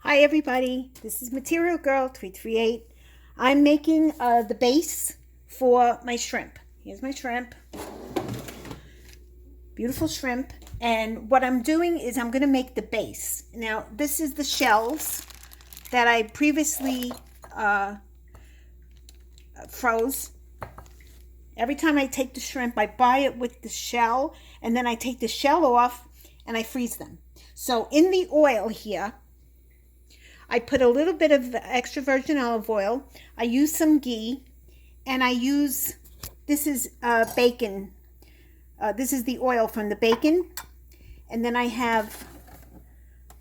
Hi everybody, this is Material Girl 338. I'm making the base for my shrimp. Here's my shrimp. Beautiful shrimp. And what I'm doing is I'm going to make the base. Now this is the shells that I previously froze. Every time I take the shrimp, I buy it with the shell, and then I take the shell off and I freeze them. So in the oil here, I put a little bit of extra virgin olive oil. I use some ghee, and I use, this is bacon. This is the oil from the bacon. And then I have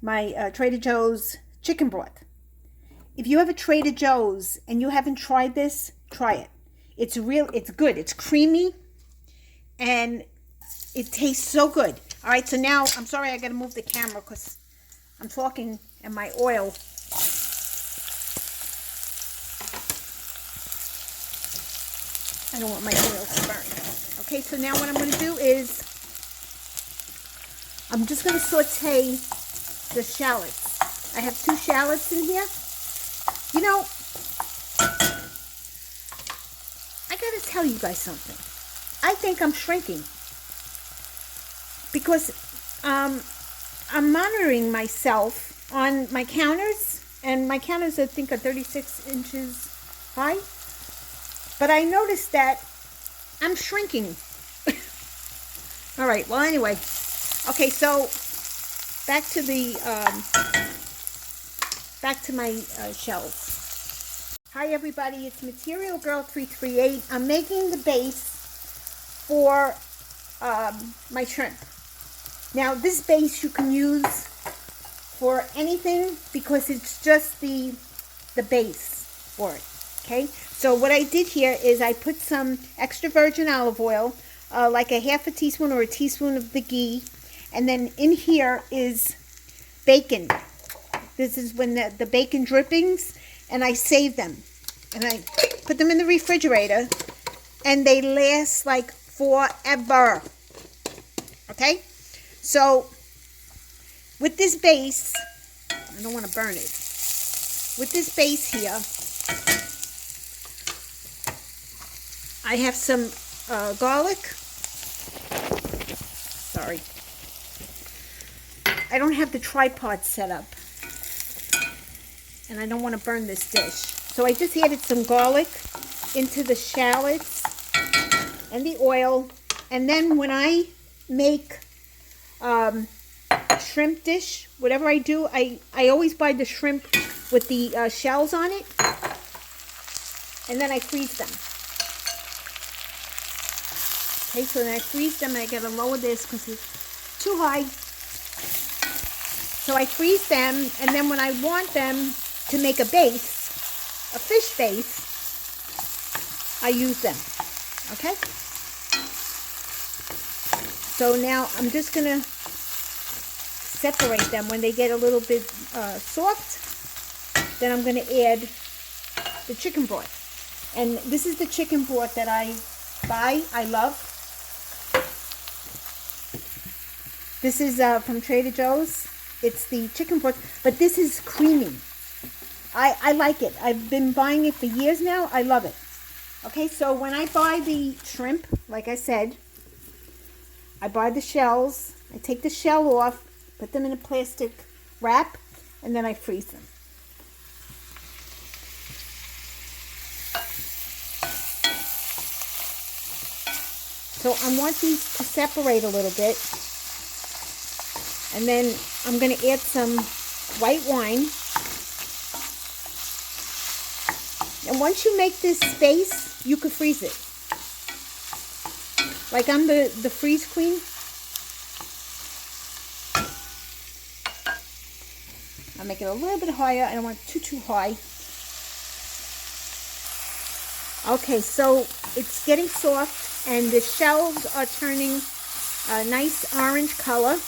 my Trader Joe's chicken broth. If you have a Trader Joe's and you haven't tried this, try it. It's good. It's creamy, and it tastes so good. All right, so now, I'm sorry I got to move the camera because I'm talking and my oil. I don't want my oil to burn. Okay, so now what I'm going to do is I'm just going to saute the shallots. I have 2 shallots in here. You know, I got to tell you guys something. I think I'm shrinking because I'm monitoring myself on my counters, and my counters I think are 36 inches high. But I noticed that I'm shrinking. All right, well, anyway. Okay, so back to my shells. Hi, everybody. It's Material Girl 338. I'm making the base for my shrimp. Now, this base you can use for anything because it's just the base for it. Okay, so what I did here is I put some extra virgin olive oil, like a half a teaspoon or a teaspoon of the ghee, and then in here is bacon. This is when the bacon drippings, and I save them. And I put them in the refrigerator, and they last like forever. Okay, so with this base, I don't want to burn it. With this base here, I have some garlic. Sorry. I don't have the tripod set up, and I don't want to burn this dish. So I just added some garlic into the shallots and the oil. And then when I make shrimp dish, whatever I do, I always buy the shrimp with the shells on it, and then I freeze them. Okay, so then I freeze them, and I gotta lower this because it's too high. So I freeze them, and then when I want them to make a base, a fish base, I use them. Okay? So now I'm just gonna separate them when they get a little bit soft. Then I'm gonna add the chicken broth. And this is the chicken broth that I buy. I love. This is from Trader Joe's. It's the chicken broth, but this is creamy. I like it. I've been buying it for years now. I love it. Okay, so when I buy the shrimp, like I said, I buy the shells. I take the shell off, put them in a plastic wrap, and then I freeze them. So I want these to separate a little bit. And then I'm going to add some white wine. And once you make this base, you can freeze it. Like I'm the freeze queen. I'll make it a little bit higher. I don't want it too high. Okay, so it's getting soft, and the shells are turning a nice orange color.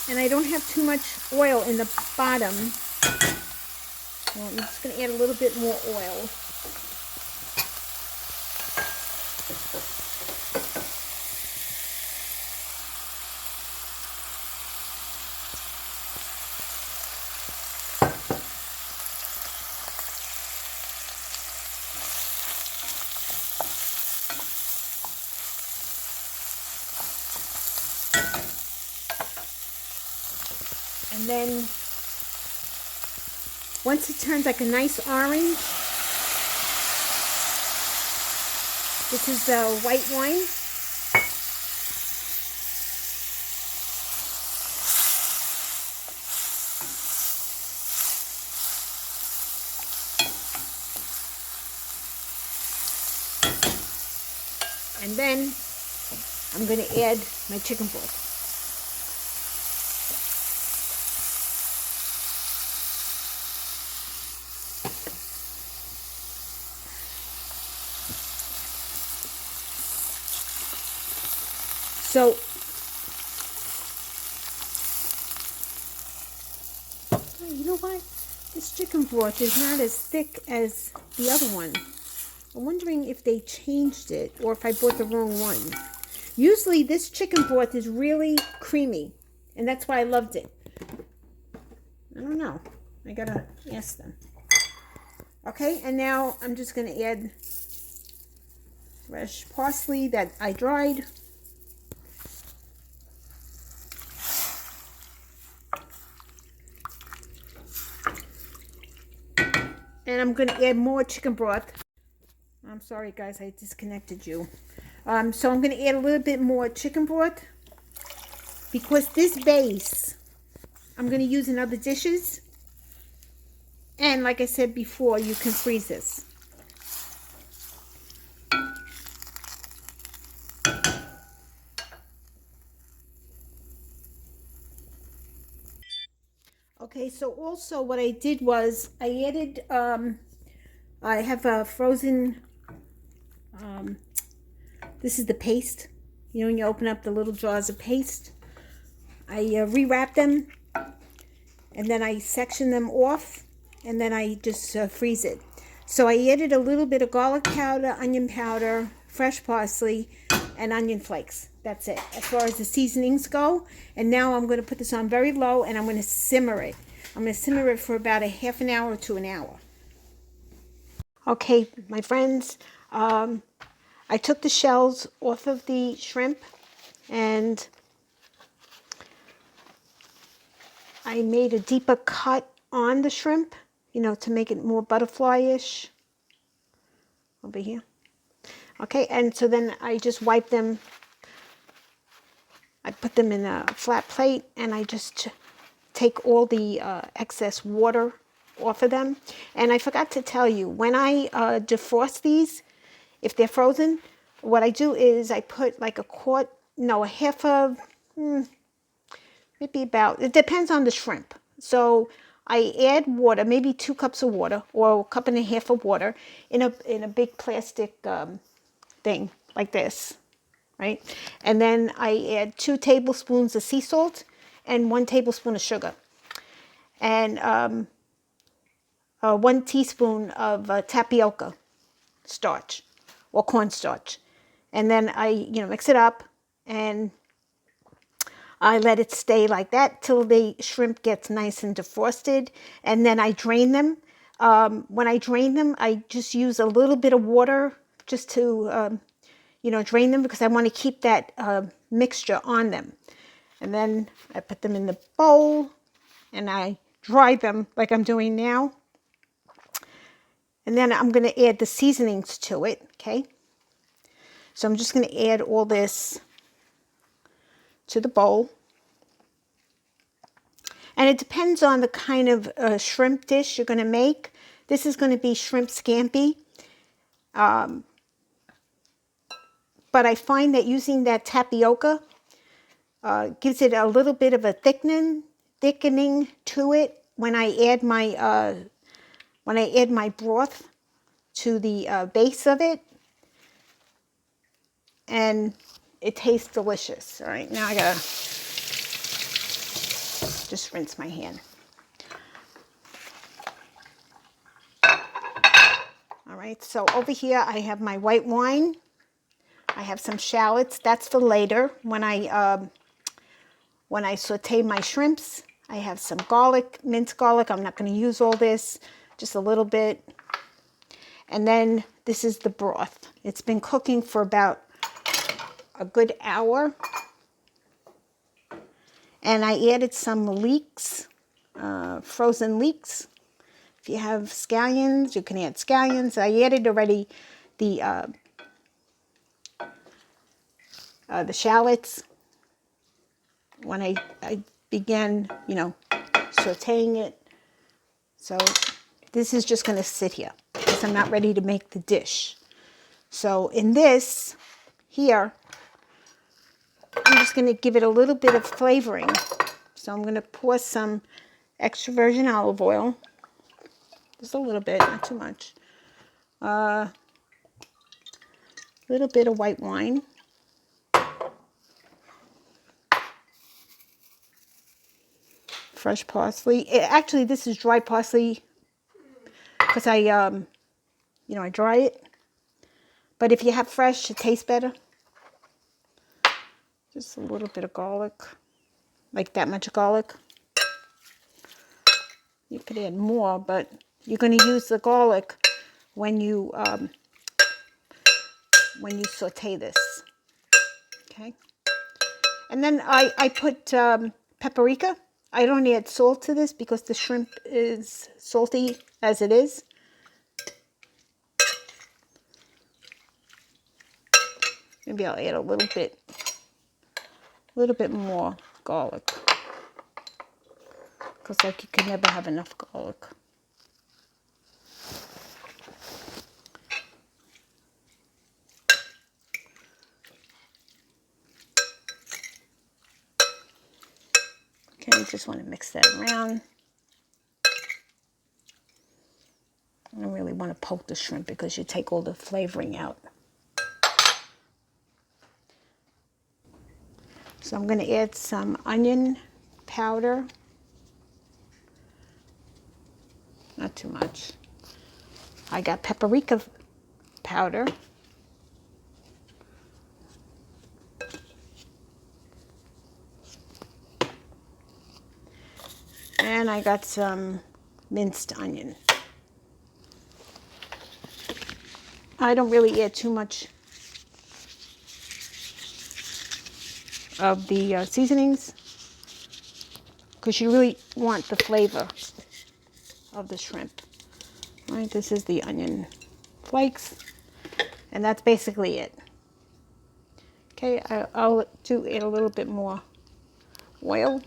And I don't have too much oil in the bottom. Well, I'm just going to add a little bit more oil. And then once it turns like a nice orange, this is the white wine. And then I'm going to add my chicken broth. So, you know what? This chicken broth is not as thick as the other one. I'm wondering if they changed it or if I bought the wrong one. Usually this chicken broth is really creamy, and that's why I loved it. I don't know. I gotta ask them. Okay, and now I'm just gonna add fresh parsley that I dried. And I'm gonna add more chicken broth. I'm sorry guys, I disconnected you. So I'm gonna add a little bit more chicken broth because this base I'm gonna use in other dishes. And like I said before, you can freeze this. Okay, so also what I did was I added, I have a frozen, this is the paste. You know, when you open up the little jars of paste, I rewrap them, and then I section them off, and then I just freeze it. So I added a little bit of garlic powder, onion powder, fresh parsley, and onion flakes. That's it as far as the seasonings go. And now I'm going to put this on very low, and I'm going to simmer it. I'm going to simmer it for about a half an hour to an hour. Okay, my friends, I took the shells off of the shrimp, and I made a deeper cut on the shrimp, you know, to make it more butterfly-ish over here. Okay, and so then I just wipe them. I put them in a flat plate, and I just take all the excess water off of them. And I forgot to tell you, when I defrost these, if they're frozen, what I do is I put like a half of, maybe about, it depends on the shrimp. So I add water, maybe 2 cups of water or a cup and a half of water in a big plastic thing like this, right? And then I add 2 tablespoons of sea salt and 1 tablespoon of sugar, and 1 teaspoon of tapioca starch or cornstarch. And then I, mix it up, and I let it stay like that till the shrimp gets nice and defrosted, and then I drain them. When I drain them, I just use a little bit of water just to, drain them, because I want to keep that mixture on them. And then I put them in the bowl, and I dry them like I'm doing now. And then I'm going to add the seasonings to it, okay? So I'm just going to add all this to the bowl. And it depends on the kind of shrimp dish you're going to make. This is going to be shrimp scampi. But I find that using that tapioca gives it a little bit of a thickening to it when I add my broth to the base of it. And it tastes delicious. All right, now I gotta just rinse my hand. All right, so over here I have my white wine. I have some shallots. That's for later when I saute my shrimps. I have some garlic, minced garlic. I'm not going to use all this, just a little bit. And then this is the broth. It's been cooking for about a good hour. And I added some leeks frozen leeks. If you have scallions, you can add scallions. I added already the shallots when I began, sauteing it. So this is just going to sit here because I'm not ready to make the dish. So in this here, I'm just going to give it a little bit of flavoring. So I'm going to pour some extra virgin olive oil. Just a little bit, not too much. A little bit of white wine. Fresh parsley. Actually, this is dry parsley because I dry it. But if you have fresh, it tastes better. Just a little bit of garlic, like that much garlic. You could add more, but you're going to use the garlic when you saute this. Okay. And then I put paprika. I don't add salt to this because the shrimp is salty as it is. Maybe I'll add a little bit more garlic. Because you can never have enough garlic. Okay, you just want to mix that around. I don't really want to poke the shrimp because you take all the flavoring out. So I'm going to add some onion powder. Not too much. I got paprika powder. And I got some minced onion. I don't really add too much of the seasonings because you really want the flavor of the shrimp. All right, this is the onion flakes, and that's basically it. Okay, I'll add a little bit more oil.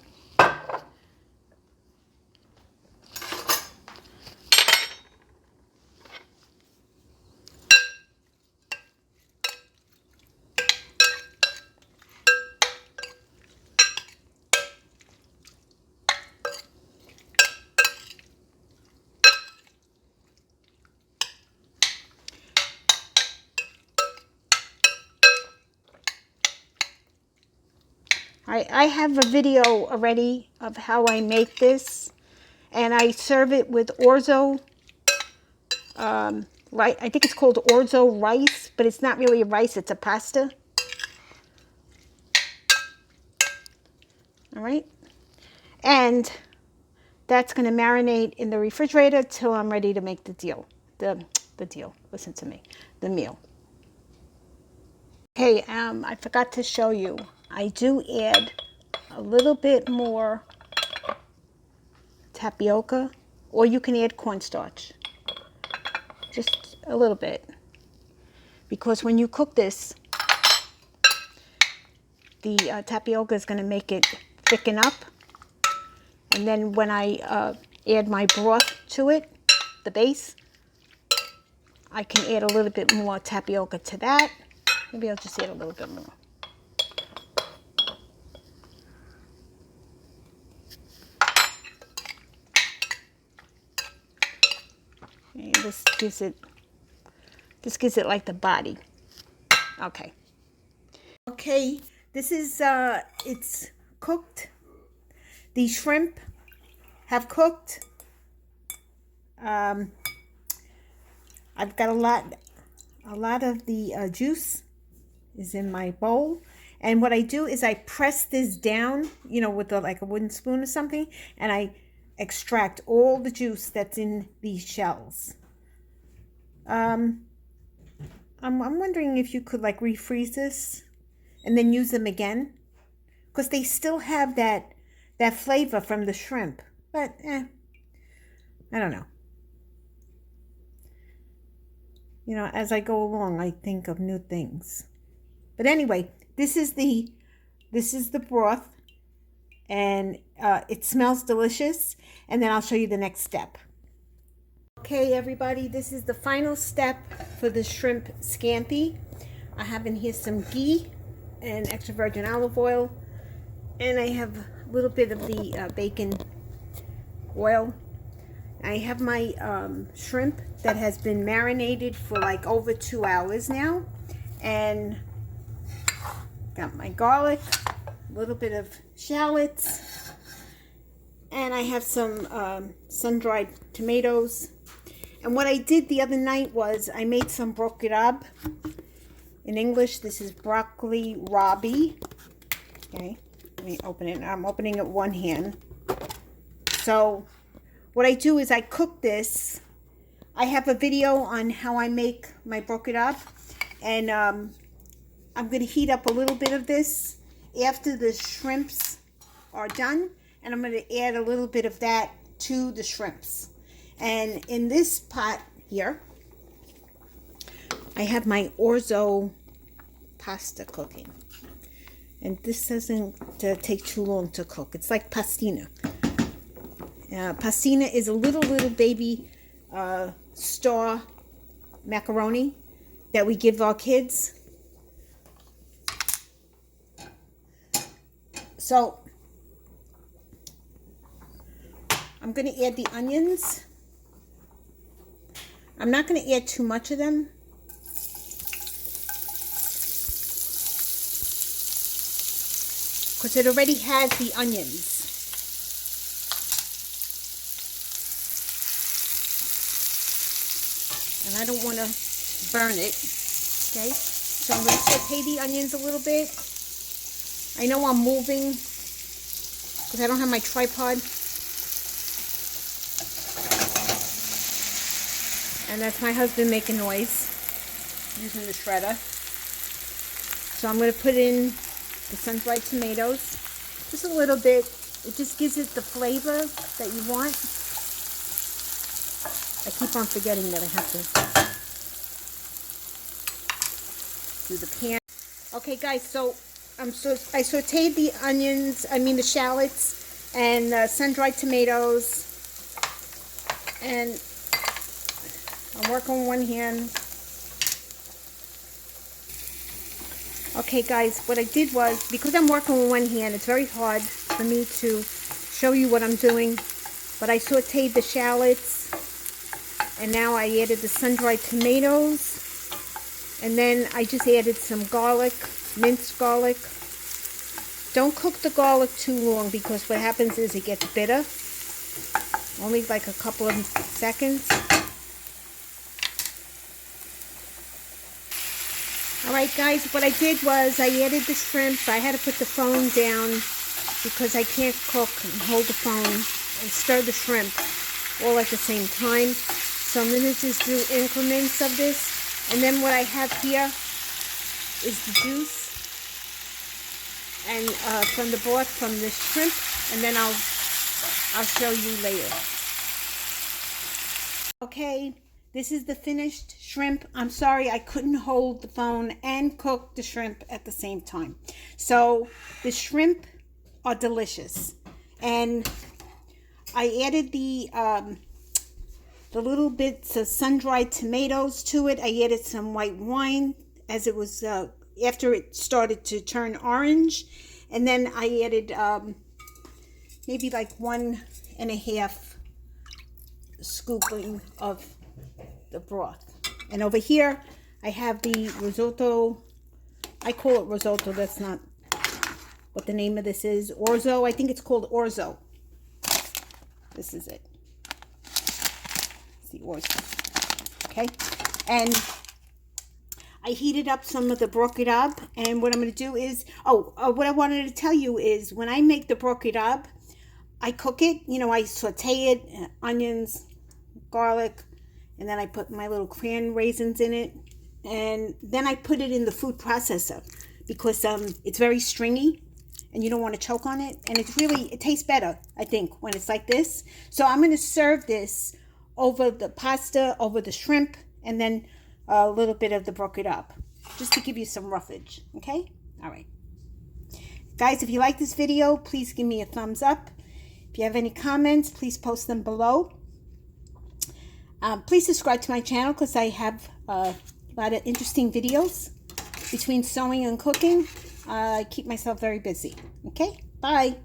I have a video already of how I make this, and I serve it with orzo. Right, I think it's called orzo rice, but it's not really a rice, it's a pasta. All right, and that's going to marinate in the refrigerator till I'm ready to make the deal. The deal. Listen to me. The meal. Okay, I forgot to show you. I do add a little bit more tapioca, or you can add cornstarch. Just a little bit. Because when you cook this, the tapioca is going to make it thicken up. And then when I add my broth to it, the base, I can add a little bit more tapioca to that. Maybe I'll just add a little bit more. And this gives it like the body. Okay. Okay, this is it's cooked. The shrimp have cooked. I've got a lot of the juice is in my bowl, and what I do is I press this down, with like a wooden spoon or something, and I extract all the juice that's in these shells. I'm wondering if you could like refreeze this and then use them again, because they still have that flavor from the shrimp. But I don't know. You know, as I go along, I think of new things. But anyway, this is the broth, and it smells delicious. And then I'll show you the next step. Okay, everybody, this is the final step for the shrimp scampi. I have in here some ghee and extra virgin olive oil, and I have a little bit of the bacon oil. I have my shrimp that has been marinated for like over 2 hours now, and got my garlic, a little bit of shallots, and I have some sun-dried tomatoes. And what I did the other night was I made some broccoli. In English, this is broccoli rabe. Okay, let me open it. I'm opening it one hand. So what I do is I cook this. I have a video on how I make my broccoli, and I'm going to heat up a little bit of this after the shrimps are done, and I'm going to add a little bit of that to the shrimps. And in this pot here, I have my orzo pasta cooking. And this doesn't take too long to cook. It's like pastina. Pastina is a little baby star macaroni that we give our kids. So I'm going to add the onions. I'm not going to add too much of them. Because it already has the onions. And I don't want to burn it. Okay? So I'm going to saute the onions a little bit. I know I'm moving because I don't have my tripod. And that's my husband making noise using the shredder. So I'm going to put in the sun-dried tomatoes, just a little bit. It just gives it the flavor that you want. I keep on forgetting that I have to do the pan. Okay, guys, so I sauteed the onions, the shallots, and sun-dried tomatoes, and I'm working with one hand. Okay, guys, what I did was, because I'm working with one hand, it's very hard for me to show you what I'm doing, but I sauteed the shallots, and now I added the sun-dried tomatoes, and then I just added some garlic, minced garlic. Don't cook the garlic too long, because what happens is it gets bitter. Only like a couple of seconds. Alright, guys, what I did was I added the shrimp. I had to put the phone down because I can't cook and hold the phone and stir the shrimp all at the same time. So I'm going to just do increments of this. And then what I have here is the juice and from the broth from the shrimp. And then I'll show you later. Okay. This is the finished shrimp. I'm sorry I couldn't hold the phone and cook the shrimp at the same time. So the shrimp are delicious. And I added the little bits of sun-dried tomatoes to it. I added some white wine as it was after it started to turn orange. And then I added maybe like 1.5 scooping of the broth. And over here I have the risotto. I call it risotto. That's not what the name of this is. Orzo. I think it's called orzo. This is it. It's the orzo. Okay. And I heated up some of the broccoli, and what I'm going to do is, what I wanted to tell you is when I make the broccoli, I cook it, I saute it, onions, garlic, and then I put my little cran raisins in it, and then I put it in the food processor because it's very stringy, and you don't want to choke on it. And it tastes better, I think, when it's like this. So I'm going to serve this over the pasta, over the shrimp, and then a little bit of the broken up, just to give you some roughage, okay? All right. Guys, if you like this video, please give me a thumbs up. If you have any comments, please post them below. Please subscribe to my channel because I have a lot of interesting videos. Between sewing and cooking, I keep myself very busy. Okay? Bye.